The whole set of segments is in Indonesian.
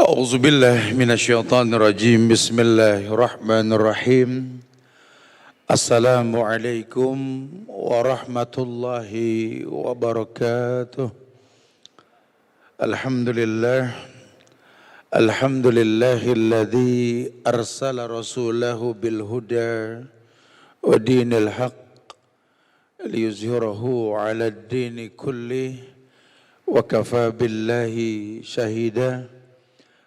أعوذ بالله من الشيطان الرجيم بسم الله الرحمن الرحيم السلام عليكم ورحمة الله وبركاته الحمد لله الذي أرسل رسوله بالهدى ودين الحق ليظهره على الدين كله وكفى بالله شهيدا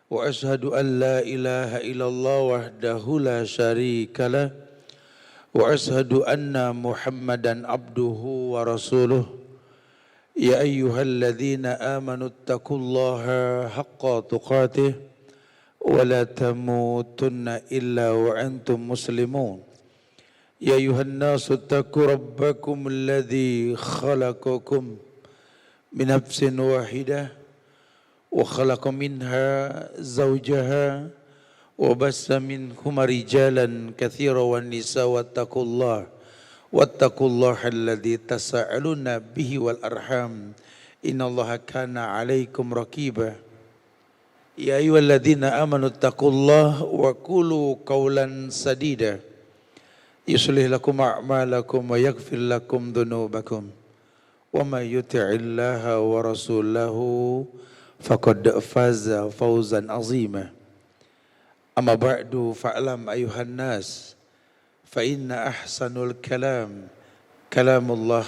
وأشهد أن لا إله إلا الله وحده لا شريك له وأشهد أن محمدا عبده ورسوله يا أيها الذين آمنوا اتقوا الله حق تقاته ولا تموتن إلا وأنتم مسلمون يا أيها الناس اتقوا ربكم الذي خلقكم من نفس واحدة وخلق منها زوجها وبث منهما رجالا كثيرا والنساء واتقوا الله الذي تساءلون به والأرحام إن الله كان عليكم رقيبا يا أيها الذين آمنوا اتقوا الله وقولوا قولا سديدا يصلح لكم أعمالكم ويغفر لكم ذنوبكم ومن يطع الله ورسوله فقد فاز فوزا عظيما أما بعد فاعلم أيها الناس فإن أحسن الكلام كلام الله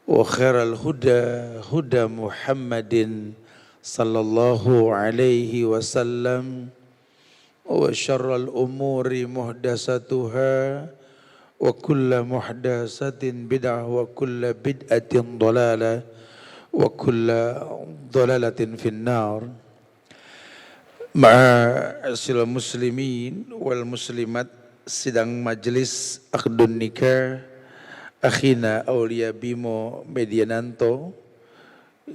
وخير الهدى هدى محمد صلى الله عليه وسلم وشر الأمور محدثاتها وكل محدثة بدعة وكل بدعة ضلالة وكل ضلالة في النار Ma'asyiral muslimin wal muslimat, sidang majelis akdun nikah akhina Aulia Bimo Mediananto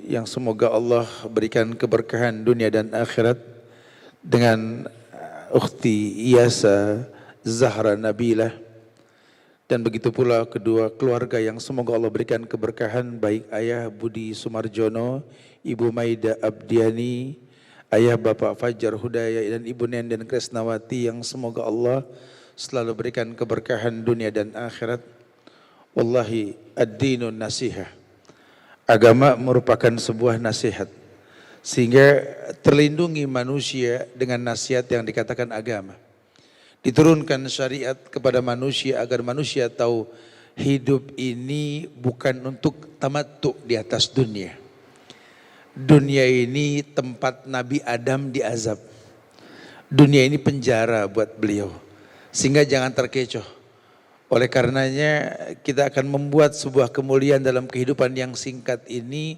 yang semoga Allah berikan keberkahan dunia dan akhirat dengan ukhti Iyasa Zahra Nabilah, dan begitu pula kedua keluarga yang semoga Allah berikan keberkahan, baik ayah Budi Sumarjono, ibu Maida Abdiani, ayah Bapak Fajar Hudaya dan ibu Nenden Kresnawati, yang semoga Allah selalu berikan keberkahan dunia dan akhirat. Wallahi ad-dinun nasihah. Agama merupakan sebuah nasihat, sehingga terlindungi manusia dengan nasihat yang dikatakan agama. Diturunkan syariat kepada manusia agar manusia tahu hidup ini bukan untuk tamattu di atas dunia. Dunia ini tempat Nabi Adam diazab. Dunia ini penjara buat beliau. Sehingga jangan terkecoh. Oleh karenanya kita akan membuat sebuah kemuliaan dalam kehidupan yang singkat ini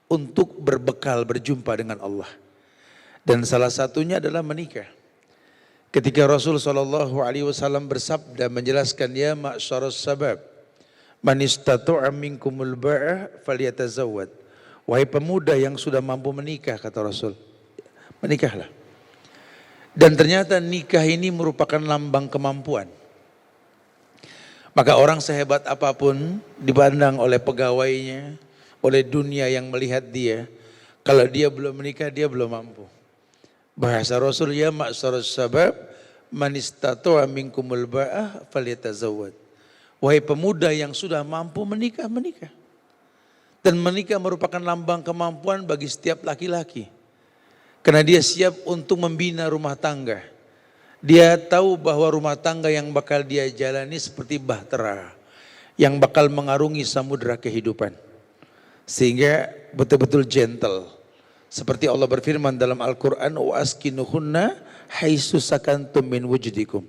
untuk berbekal berjumpa dengan Allah. Dan salah satunya adalah menikah. Ketika Rasul SAW bersabda menjelaskan, ya ma'syarus sabab, man istata'a minkumul ba'ah falyatazawwad. Wahai pemuda yang sudah mampu menikah, kata Rasul, menikahlah. Dan ternyata nikah ini merupakan lambang kemampuan. Maka orang sehebat apapun dipandang oleh pegawainya, oleh dunia yang melihat dia, kalau dia belum menikah dia belum mampu. Bahasa Rasul, ya ma'syarus sabab man istata'a minkumul ba'ah falyatazawwad. Wahai pemuda yang sudah mampu menikah, menikah. Dan menikah merupakan lambang kemampuan bagi setiap laki-laki. Karena dia siap untuk membina rumah tangga. Dia tahu bahwa rumah tangga yang bakal dia jalani seperti bahtera yang bakal mengarungi samudera kehidupan. Sehingga betul-betul gentle. Seperti Allah berfirman dalam Al-Quran, wa askinuhunna haitsu sakantum min wujdikum.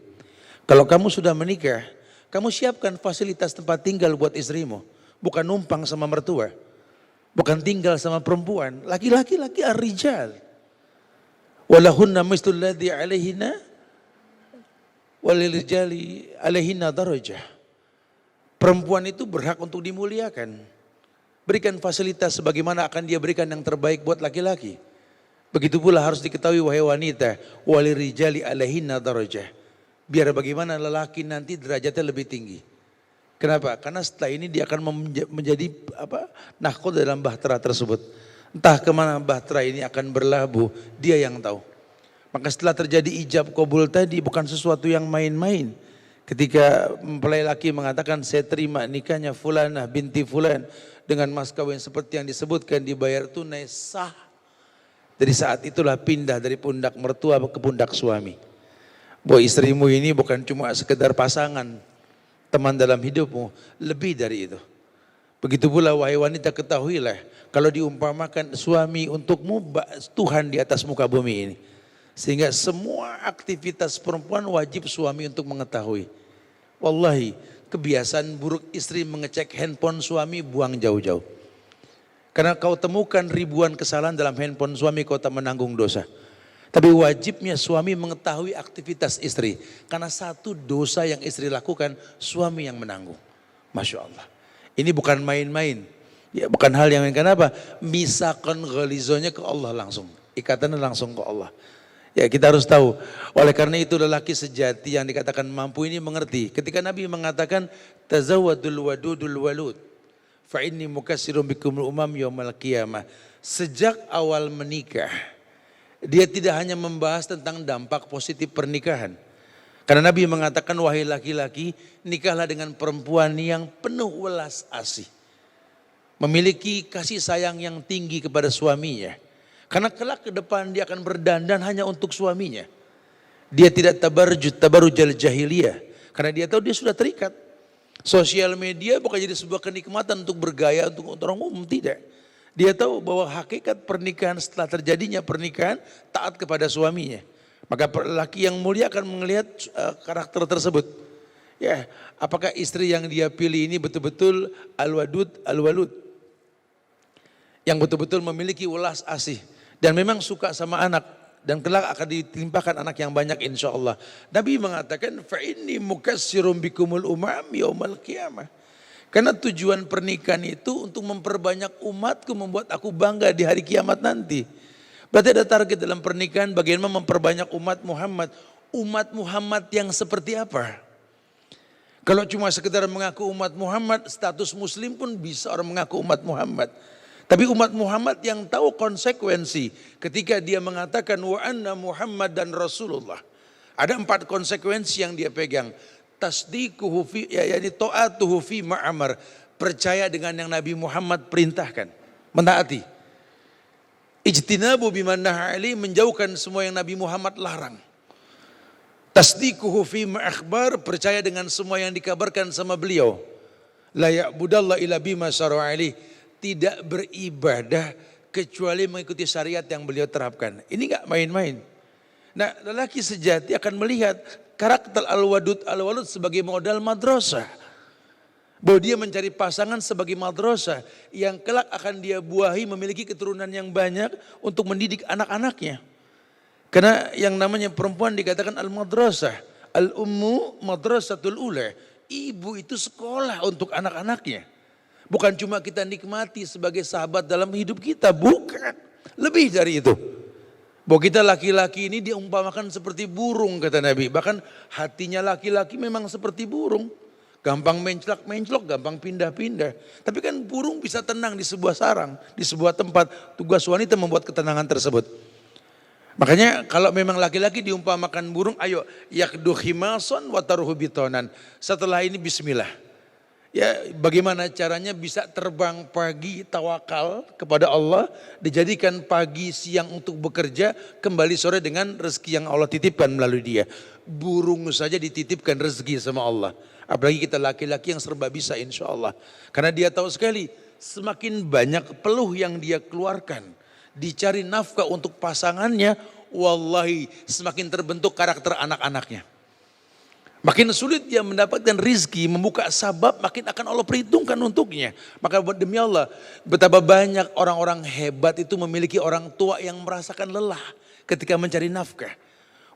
Kalau kamu sudah menikah, kamu siapkan fasilitas tempat tinggal buat istrimu. Bukan numpang sama mertua. Bukan tinggal sama perempuan. Laki-laki ar-rijal. Walahunna mislul ladzi alaihinna walirijali alaihinna darajah. Perempuan itu berhak untuk dimuliakan. Berikan fasilitas sebagaimana akan dia berikan yang terbaik buat laki-laki. Begitu pula harus diketahui wahai wanita, walirijali alaihinna darajah. Biar bagaimana lelaki nanti derajatnya lebih tinggi. Kenapa? Karena setelah ini dia akan menjadi nahkoda dalam bahtera tersebut. Entah kemana bahtera ini akan berlabuh, dia yang tahu. Maka setelah terjadi ijab kabul tadi bukan sesuatu yang main-main. Ketika mempelai laki mengatakan saya terima nikahnya fulanah binti fulan dengan mas kawin seperti yang disebutkan dibayar tunai sah. Dari saat itulah pindah dari pundak mertua ke pundak suami. Bahwa istrimu ini bukan cuma sekedar pasangan, teman dalam hidupmu, lebih dari itu. Begitu pula wahai wanita ketahuilah, kalau diumpamakan suami untukmu Tuhan di atas muka bumi ini. Sehingga semua aktivitas perempuan wajib suami untuk mengetahui. Wallahi, kebiasaan buruk istri mengecek handphone suami buang jauh-jauh. Karena kau temukan ribuan kesalahan dalam handphone suami kau tak menanggung dosa. Tapi wajibnya suami mengetahui aktivitas istri. Karena satu dosa yang istri lakukan, suami yang menanggung. Masya Allah. Ini bukan main-main. Ya, bukan hal yang kenapa? Misakon ghalizonya ke Allah langsung. Ikatannya langsung ke Allah. Ya kita harus tahu. Oleh karena itu lelaki sejati yang dikatakan mampu ini mengerti. Ketika Nabi mengatakan tazawadul wadudul walud. Fa inni mukassirum bikumul umam yaumal qiyamah. Sejak awal menikah, dia tidak hanya membahas tentang dampak positif pernikahan. Karena Nabi mengatakan wahai laki-laki, nikahlah dengan perempuan yang penuh welas asih. Memiliki kasih sayang yang tinggi kepada suaminya. Karena kelak ke depan dia akan berdandan hanya untuk suaminya. Dia tidak tabarrujal jahiliyah. Karena dia tahu dia sudah terikat. Sosial media bukan jadi sebuah kenikmatan untuk bergaya untuk orang umum, tidak. Dia tahu bahwa hakikat pernikahan setelah terjadinya pernikahan taat kepada suaminya. Maka laki yang mulia akan melihat karakter tersebut. Ya, apakah istri yang dia pilih ini betul-betul al-wadud, al-walud. Yang betul-betul memiliki welas asih. Dan memang suka sama anak. Dan kelak akan ditimpakan anak yang banyak insya Allah. Nabi mengatakan, فَإِنِّي مُكَسِّرٌ بِكُمُ الْأُمَامِ يَوْمَ الْقِيَامَةِ. Karena tujuan pernikahan itu untuk memperbanyak umatku, membuat aku bangga di hari kiamat nanti. Berarti ada target dalam pernikahan bagaimana memperbanyak umat Muhammad. Umat Muhammad yang seperti apa? Kalau cuma sekedar mengaku umat Muhammad, status muslim pun bisa orang mengaku umat Muhammad. Tapi umat Muhammad yang tahu konsekuensi ketika dia mengatakan wa anna Muhammad dan Rasulullah. Ada 4 konsekuensi yang dia pegang. Tasdiquhu fi yani ta'atuhu fi ma'amar. Percaya dengan yang Nabi Muhammad perintahkan. Menaati. Ijtinabu biman naha'ali, menjauhkan semua yang Nabi Muhammad larang. Tasdiquhu fi ma'akhbar, percaya dengan semua yang dikabarkan sama beliau. La ya'budallah ila bima syara'ali, tidak beribadah kecuali mengikuti syariat yang beliau terapkan. Ini enggak main-main. Nah, lelaki sejati akan melihat karakter al-wadud al-walud sebagai modal madrasah. Bahwa dia mencari pasangan sebagai madrasah yang kelak akan dia buahi memiliki keturunan yang banyak untuk mendidik anak-anaknya. Karena yang namanya perempuan dikatakan al-madrasah, al-ummu madrasatul ula. Ibu itu sekolah untuk anak-anaknya. Bukan cuma kita nikmati sebagai sahabat dalam hidup kita, bukan. Lebih dari itu. Bahwa kita laki-laki ini diumpamakan seperti burung kata Nabi. Bahkan hatinya laki-laki memang seperti burung. Gampang menclok, gampang pindah-pindah. Tapi kan burung bisa tenang di sebuah sarang, di sebuah tempat. Tugas wanita membuat ketenangan tersebut. Makanya kalau memang laki-laki diumpamakan burung, ayo yakdu khimason wa taruhu bitonan. Setelah ini bismillah. Ya, bagaimana caranya bisa terbang pagi tawakal kepada Allah, dijadikan pagi siang untuk bekerja, kembali sore dengan rezeki yang Allah titipkan melalui dia. Burung saja dititipkan rezeki sama Allah. Apalagi kita laki-laki yang serba bisa insya Allah. Karena dia tahu sekali semakin banyak peluh yang dia keluarkan. Dicari nafkah untuk pasangannya, wallahi semakin terbentuk karakter anak-anaknya. Makin sulit dia mendapatkan rizki, membuka sabab, makin akan Allah perhitungkan untuknya. Maka demi Allah, betapa banyak orang-orang hebat itu memiliki orang tua yang merasakan lelah ketika mencari nafkah.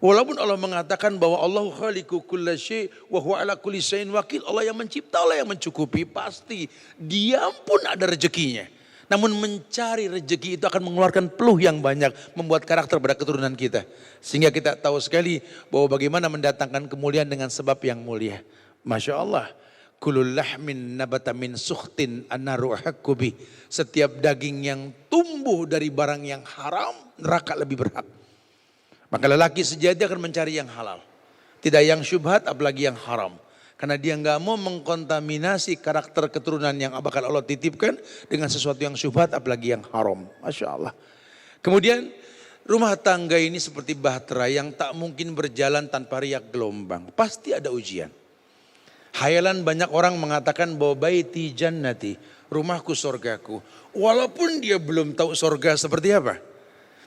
Walaupun Allah mengatakan bahwa Allah khaliqu kulla syai' wa huwa ala kulli syai'in wakil. Allah yang mencipta, Allah yang mencukupi. Pasti dia pun ada rezekinya. Namun mencari rezeki itu akan mengeluarkan peluh yang banyak. Membuat karakter pada keturunan kita. Sehingga kita tahu sekali bahwa bagaimana mendatangkan kemuliaan dengan sebab yang mulia. Masya Allah. Kullu lahmin nabata min sukhtin annaru ahakku bih. Setiap daging yang tumbuh dari barang yang haram, neraka lebih berhak. Maka lelaki sejati akan mencari yang halal. Tidak yang syubhat, apalagi yang haram. Karena dia nggak mau mengkontaminasi karakter keturunan yang bakal Allah titipkan dengan sesuatu yang syubhat, apalagi yang haram. Masya Allah. Kemudian rumah tangga ini seperti bahtera yang tak mungkin berjalan tanpa riak gelombang. Pasti ada ujian. Hayalan banyak orang mengatakan bahwa baiti jannati, rumahku sorgaku. Walaupun dia belum tahu sorga seperti apa.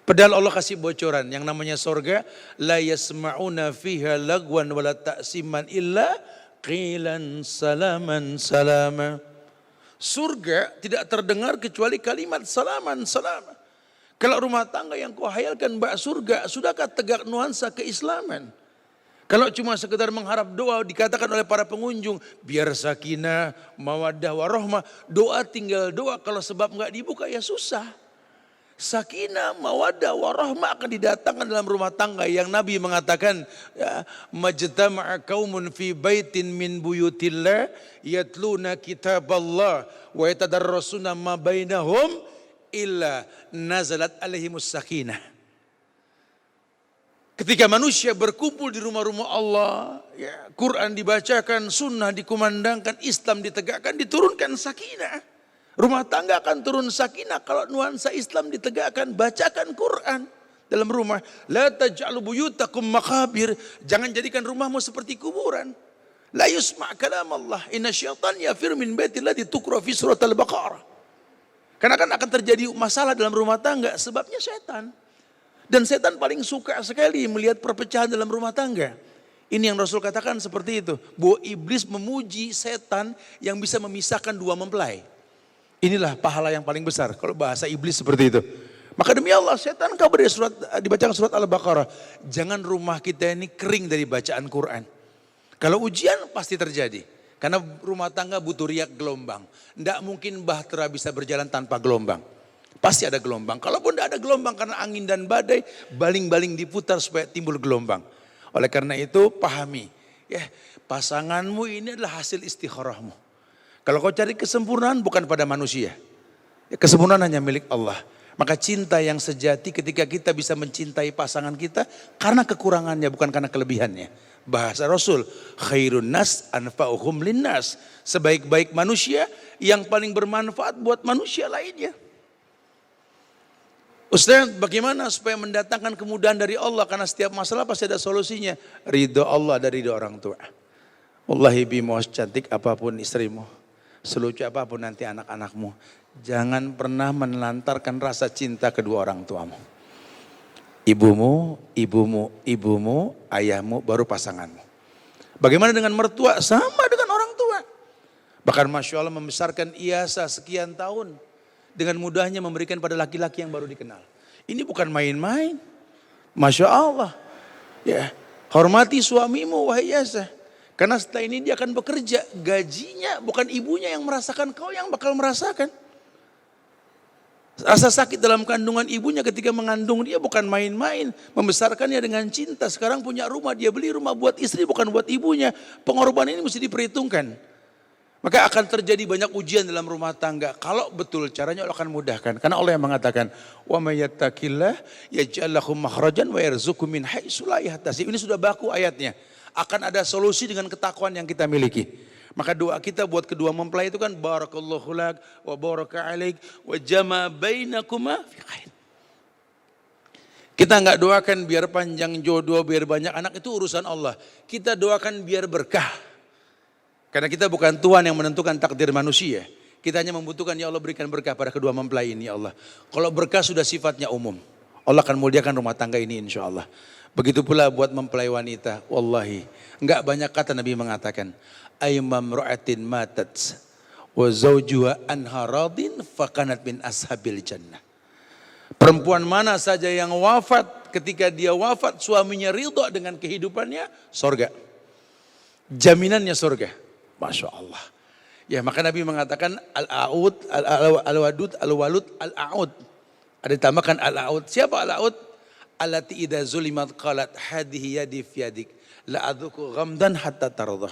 Padahal Allah kasih bocoran yang namanya sorga. La yasma'una fiha lagwan wala ta'siman illa qilan salaman salama. Surga tidak terdengar kecuali kalimat salaman salama. Kalau rumah tangga yang kau hayalkan bak surga, sudahkah tegak nuansa keislaman? Kalau cuma sekedar mengharap doa dikatakan oleh para pengunjung, biar sakinah, mawaddah, warahmah. Doa tinggal doa, kalau sebab nggak dibuka ya susah. Sakinah, mawaddah, warahmah akan didatangkan dalam rumah tangga yang Nabi mengatakan, ya, majtama'a qaumun fi baitin min buyutillah yatluna kitaballah wa yatadarrasuna ma bainahum illa nazalat alaihimus sakinah. Ketika manusia berkumpul di rumah-rumah Allah, ya, Quran dibacakan, sunnah dikumandangkan, Islam ditegakkan, diturunkan sakinah. Rumah tangga akan turun sakinah kalau nuansa Islam ditegakkan, bacakan Quran dalam rumah. La taj'alu buyutakum maqabir, jangan jadikan rumahmu seperti kuburan. La yusma' kalam Allah, inna syaitan yafir min baitillah ditukra fi surat al-Baqarah. Karena akan terjadi masalah dalam rumah tangga, sebabnya setan. Dan setan paling suka sekali melihat perpecahan dalam rumah tangga. Ini yang Rasul katakan seperti itu. Bahwa iblis memuji setan yang bisa memisahkan dua mempelai. Inilah pahala yang paling besar kalau bahasa iblis seperti itu. Maka demi Allah setan kabar dibacakan surat Al-Baqarah. Jangan rumah kita ini kering dari bacaan Quran. Kalau ujian pasti terjadi. Karena rumah tangga butuh riak gelombang. Tidak mungkin bahtera bisa berjalan tanpa gelombang. Pasti ada gelombang. Kalaupun tidak ada gelombang karena angin dan badai, baling-baling diputar supaya timbul gelombang. Oleh karena itu pahami, ya, pasanganmu ini adalah hasil istikharahmu. Kalau kau cari kesempurnaan bukan pada manusia, ya, kesempurnaan hanya milik Allah. Maka cinta yang sejati ketika kita bisa mencintai pasangan kita karena kekurangannya bukan karena kelebihannya. Bahasa Rasul, khairun nas anfa'uhum linnas. Sebaik-baik manusia yang paling bermanfaat buat manusia lainnya. Ustaz, bagaimana supaya mendatangkan kemudahan dari Allah? Karena setiap masalah pasti ada solusinya. Ridho Allah dari ridho orang tua. Wallahi bimo cantik apapun istrimu, selucu apapun nanti anak-anakmu, jangan pernah menelantarkan rasa cinta kedua orang tuamu. Ibumu, ayahmu, baru pasanganmu. Bagaimana dengan mertua? Sama dengan orang tua. Bahkan Masya Allah membesarkan Iyasa sekian tahun. Dengan mudahnya memberikan pada laki-laki yang baru dikenal. Ini bukan main-main. Masya Allah. Ya, hormati suamimu wahai Iyasa. Karena setelah ini dia akan bekerja. Gajinya bukan ibunya yang merasakan, kau yang bakal merasakan. Rasa sakit dalam kandungan ibunya ketika mengandung dia bukan main-main. Membesarkannya dengan cinta. Sekarang punya rumah, dia beli rumah buat istri bukan buat ibunya. Pengorbanan ini mesti diperhitungkan. Maka akan terjadi banyak ujian dalam rumah tangga. Kalau betul caranya Allah akan mudahkan. Karena Allah yang mengatakan, wa may yattaqillah yaj'al lahu makhrajan wa yarzuqhu min haitsu la yahtasib. Ini sudah baku ayatnya. Akan ada solusi dengan ketakwaan yang kita miliki. Maka doa kita buat kedua mempelai itu kan barakallahu lak wa baraka alaik wa jama bainakuma fi khair. Kita enggak doakan biar panjang jodoh, biar banyak anak, itu urusan Allah. Kita doakan biar berkah. Karena kita bukan Tuhan yang menentukan takdir manusia. Kita hanya membutuhkan ya Allah berikan berkah pada kedua mempelai ini ya Allah. Kalau berkah sudah sifatnya umum. Allah akan muliakan rumah tangga ini insya Allah. Begitu pula buat mempelai wanita. Wallahi. Enggak banyak kata Nabi mengatakan. Aymam ru'atin matat. Wa zawjuha anha radin fakanat min ashabil jannah. Perempuan mana saja yang wafat. Ketika dia wafat suaminya ridha dengan kehidupannya. Sorga. Jaminannya sorga. Masya Allah. Ya maka Nabi mengatakan al-a'ud, al-wadud, al-walud, al-a'ud. Ada ditambahkan al-a'ud. Siapa al-a'ud? Allati idza zulimat qalat hadihi yadi fi yadik la adzuku ghamdan hatta tardah.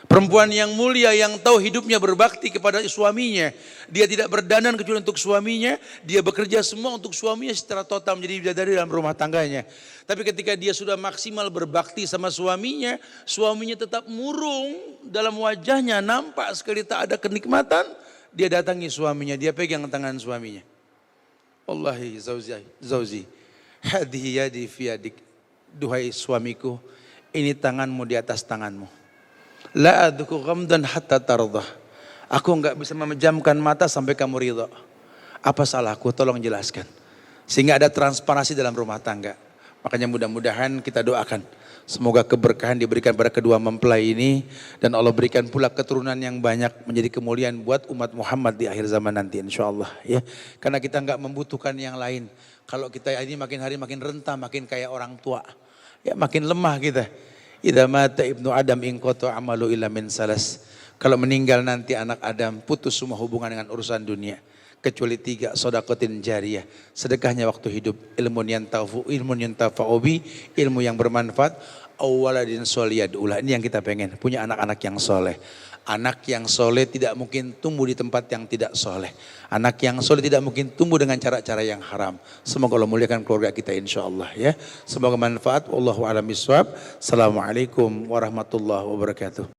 Perempuan yang mulia yang tahu hidupnya berbakti kepada suaminya. Dia tidak berdandan kecuali untuk suaminya. Dia bekerja semua untuk suaminya secara total menjadi bidadari dalam rumah tangganya. Tapi ketika dia sudah maksimal berbakti sama suaminya, suaminya tetap murung dalam wajahnya, nampak sekali tak ada kenikmatan. Dia datangi suaminya, dia pegang tangan suaminya. Wallahi zauzi, hadhihi yadi fi yadik. Duhai suamiku, ini tanganmu di atas tanganmu. La adzuku ghamdan hatta tardah. Aku enggak bisa memejamkan mata sampai kamu ridha. Apa salahku? Tolong jelaskan. Sehingga ada transparansi dalam rumah tangga. Makanya mudah-mudahan kita doakan. Semoga keberkahan diberikan pada kedua mempelai ini. Dan Allah berikan pula keturunan yang banyak menjadi kemuliaan buat umat Muhammad di akhir zaman nanti insyaAllah. Ya. Karena kita enggak membutuhkan yang lain. Kalau kita ini makin hari makin rentah, makin kayak orang tua. Ya makin lemah kita. Idza mata ibnu Adam inqata amalu illa min salas. Kalau meninggal nanti anak Adam putus semua hubungan dengan urusan dunia. Kecuali 3, sedekatin jariyah. Sedekahnya waktu hidup, ilmu yang tafa'ubi, ilmu yang bermanfaat, awaladin soliyadullah. Ini yang kita pengen, punya anak-anak yang soleh. Anak yang soleh tidak mungkin tumbuh di tempat yang tidak soleh. Anak yang soleh tidak mungkin tumbuh dengan cara-cara yang haram. Semoga Allah muliakan keluarga kita insyaAllah ya. Semoga manfaat. Wallahu a'lam bishawab. Assalamualaikum warahmatullahi wabarakatuh.